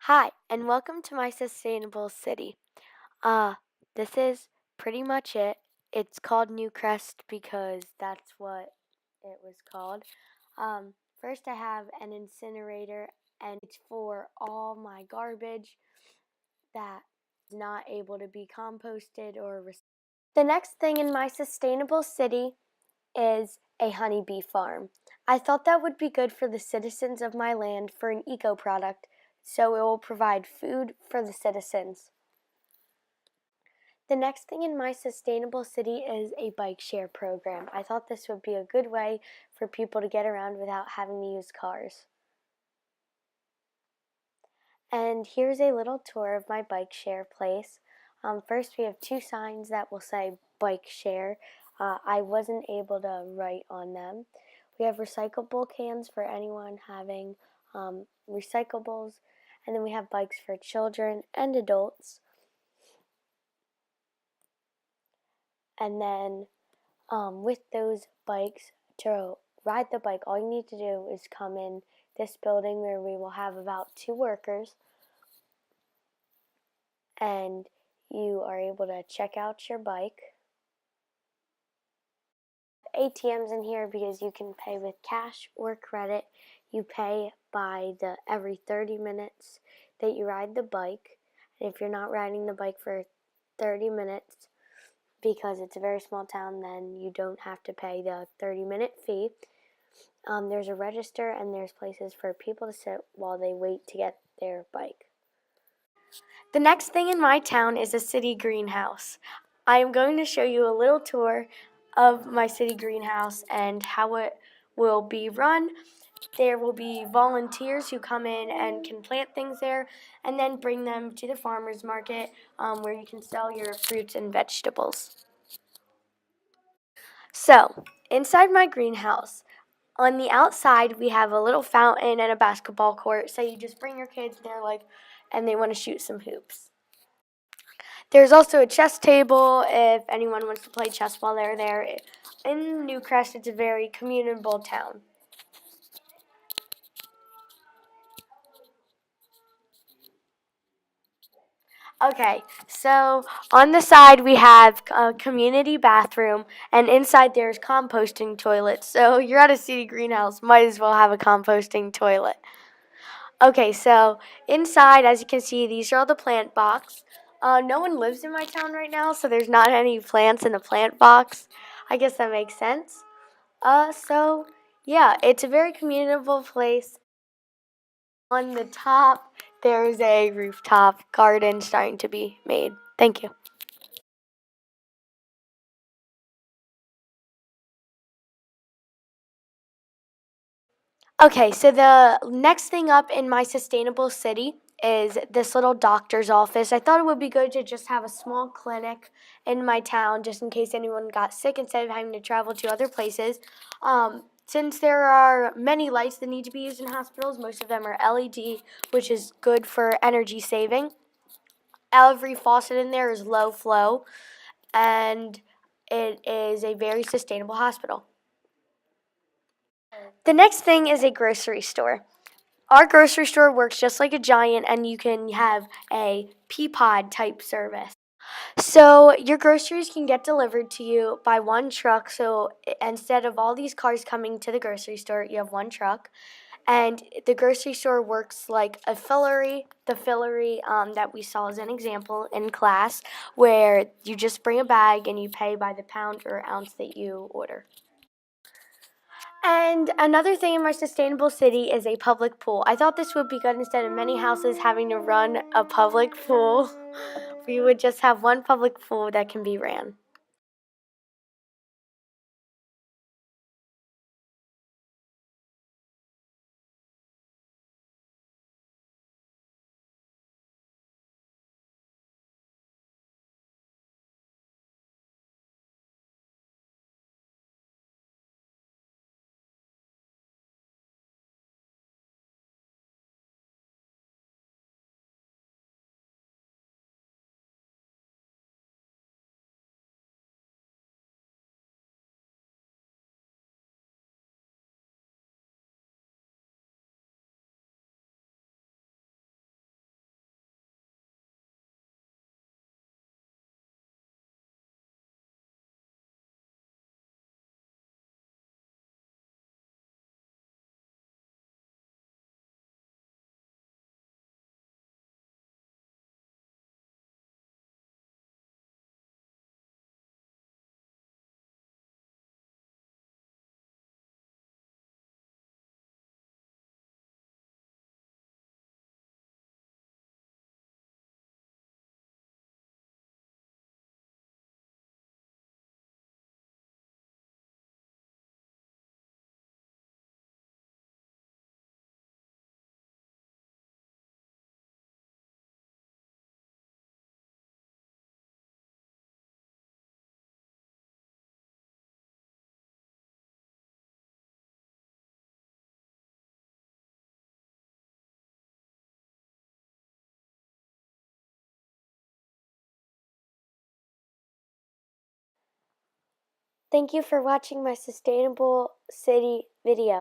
Hi, and welcome to my sustainable city. Uh, this is pretty much it. It's called Newcrest because that's what it was called. First, I have an incinerator, and it's for all my garbage that is not able to be composted or recycled. The next thing in my sustainable city is a honeybee farm. I thought that would be good for the citizens of my land for an eco product, so it will provide food for the citizens. The next thing in my sustainable city is a bike share program. I thought this would be a good way for people to get around without having to use cars. And here's a little tour of my bike share place. First, we have two signs that will say bike share. I wasn't able to write on them. We have recyclable cans for anyone having recyclables. And then we have bikes for children and adults. And then with those bikes, to ride the bike, all you need to do is come in this building where we will have about 2 workers, and you are able to check out your bike. ATMs in here because you can pay with cash or credit. You pay by the every 30 minutes that you ride the bike. And if you're not riding the bike for 30 minutes because it's a very small town, then you don't have to pay the 30-minute fee. There's a register and there's places for people to sit while they wait to get their bike. The next thing in my town is a city greenhouse. I am going to show you a little tour of my city greenhouse and how it will be run. There will be volunteers who come in and can plant things there and then bring them to the farmer's market where you can sell your fruits and vegetables. So, inside my greenhouse, on the outside, we have a little fountain and a basketball court. So you just bring your kids, and they want to shoot some hoops. There's also a chess table if anyone wants to play chess while they're there. In Newcrest, it's a very communable town. Okay, so on the side we have a community bathroom, and inside there's composting toilets. So you're at a city greenhouse, might as well have a composting toilet. Okay, so inside, as you can see, these are all the plant box. No one lives in my town right now, so there's not any plants in the plant box. I guess that makes sense. So yeah, it's a very communal place. On the top, there's a rooftop garden starting to be made. Thank you. Okay, so the next thing up in my sustainable city is this little doctor's office. I thought it would be good to just have a small clinic in my town just in case anyone got sick instead of having to travel to other places. Since there are many lights that need to be used in hospitals, most of them are LED, which is good for energy saving. Every faucet in there is low flow, and it is a very sustainable hospital. The next thing is a grocery store. Our grocery store works just like a Giant, and you can have a Peapod type service. So your groceries can get delivered to you by one truck. So instead of all these cars coming to the grocery store, you have one truck. And the grocery store works like a fillery, the fillery that we saw as an example in class, where you just bring a bag and you pay by the pound or ounce that you order. And another thing in my sustainable city is a public pool. I thought this would be good instead of many houses having to run a public pool. We would just have one public pool that can be ran. Thank you for watching my Sustainable City video.